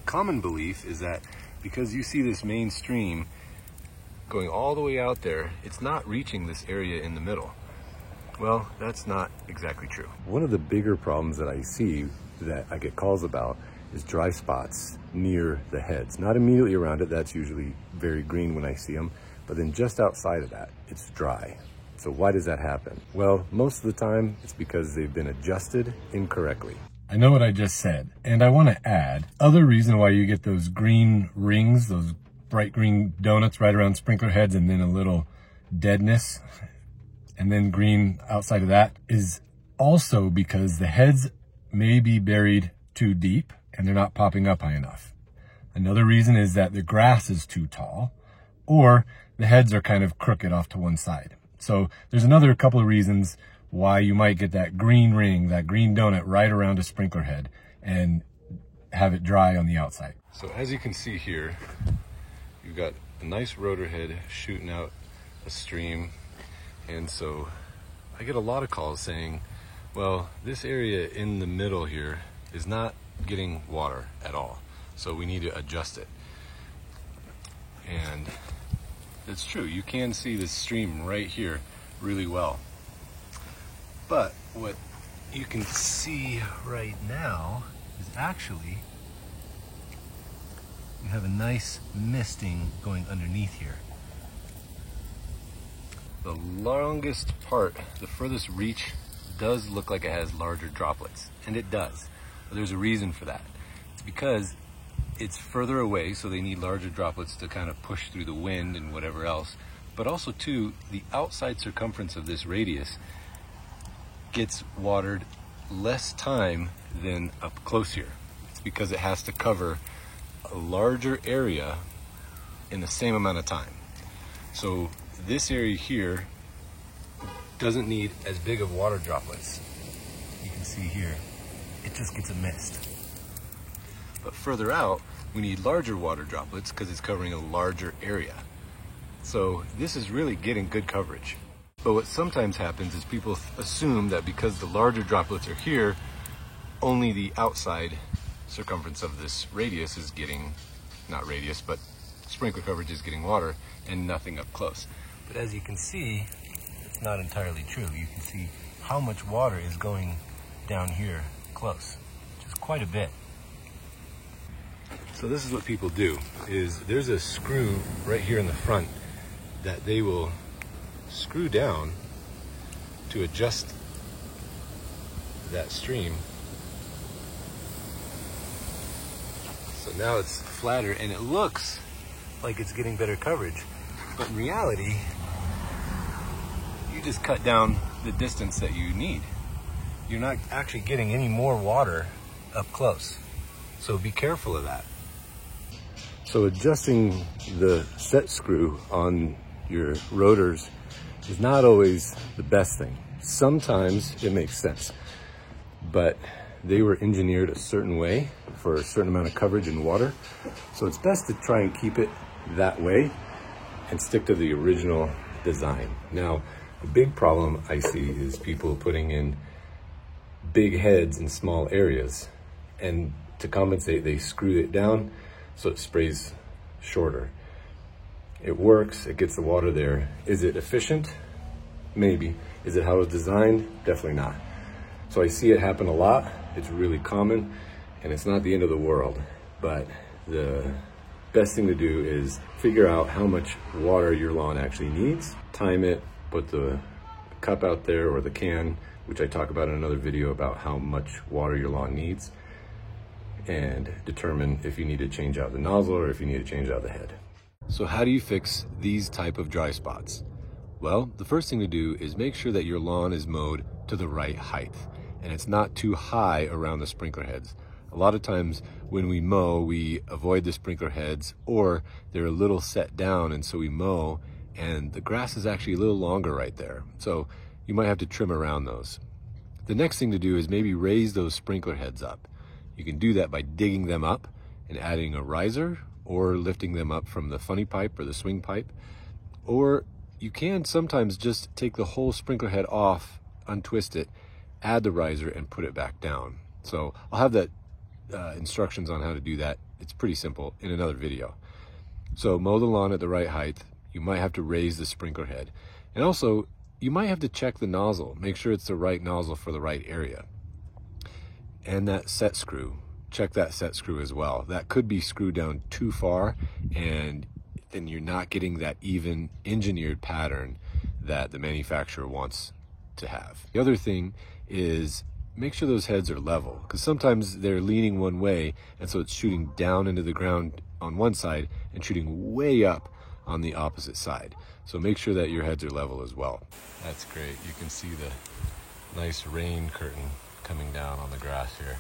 common belief is that because you see this main stream going all the way out there, it's not reaching this area in the middle. Well, that's not exactly true. One of the bigger problems that I see that I get calls about is dry spots near the heads. Not immediately around it, that's usually very green when I see them, but then just outside of that, it's dry. So why does that happen? Well, most of the time, it's because they've been adjusted incorrectly. I know what I just said, and I want to add, other reason why you get those green rings, those bright green donuts right around sprinkler heads, and then a little deadness, and then green outside of that, is also because the heads may be buried too deep and they're not popping up high enough. Another reason is that the grass is too tall, or the heads are kind of crooked off to one side. So there's another couple of reasons why you might get that green ring, that green donut right around a sprinkler head and have it dry on the outside. So as you can see here, you've got a nice rotor head shooting out a stream. And so I get a lot of calls saying, well, this area in the middle here is not getting water at all, so we need to adjust it. And it's true, you can see the stream right here really well. But what you can see right now is actually you have a nice misting going underneath here. The longest part, the furthest reach, does look like it has larger droplets, and it does. But there's a reason for that. It's because it's further away, so they need larger droplets to kind of push through the wind and whatever else. But also too, the outside circumference of this radius gets watered less time than up close here. It's because it has to cover a larger area in the same amount of time. So this area here doesn't need as big of water droplets. You can see here, it just gets a mist. But further out, we need larger water droplets because it's covering a larger area. So this is really getting good coverage. But what sometimes happens is people assume that because the larger droplets are here, only the outside circumference of this radius is getting, not radius, but sprinkler coverage is getting water and nothing up close. But as you can see, it's not entirely true. You can see how much water is going down here close, which is quite a bit. So this is what people do, is there's a screw right here in the front that they will screw down to adjust that stream. So now it's flatter and it looks like it's getting better coverage. But in reality, you just cut down the distance that you need. You're not actually getting any more water up close. So be careful of that. So adjusting the set screw on your rotors is not always the best thing. Sometimes it makes sense, but they were engineered a certain way for a certain amount of coverage in water. So it's best to try and keep it that way and stick to the original design. Now, the big problem I see is people putting in big heads in small areas, and to compensate, they screw it down so it sprays shorter. It works, it gets the water there. Is it efficient? Maybe. Is it how it's designed? Definitely not. So I see it happen a lot. It's really common, and it's not the end of the world. But the best thing to do is figure out how much water your lawn actually needs, time it, put the cup out there or the can, which I talk about in another video about how much water your lawn needs, and determine if you need to change out the nozzle or if you need to change out the head. So how do you fix these type of dry spots? Well, the first thing to do is make sure that your lawn is mowed to the right height and it's not too high around the sprinkler heads. A lot of times when we mow, we avoid the sprinkler heads, or they're a little set down, and so we mow and the grass is actually a little longer right there. So you might have to trim around those. The next thing to do is maybe raise those sprinkler heads up. You can do that by digging them up and adding a riser, or lifting them up from the funny pipe or the swing pipe. Or you can sometimes just take the whole sprinkler head off, untwist it, add the riser and put it back down. So I'll have that instructions on how to do that it's pretty simple in another video. So mow the lawn at the right height. You might have to raise the sprinkler head. And also, you might have to check the nozzle. Make sure it's the right nozzle for the right area. And that set screw, check that set screw as well. That could be screwed down too far, and then you're not getting that even engineered pattern that the manufacturer wants to have. The other thing is make sure those heads are level, because sometimes they're leaning one way, and so it's shooting down into the ground on one side and shooting way up on the opposite side. So make sure that your heads are level as well. That's great. You can see the nice rain curtain coming down on the grass here.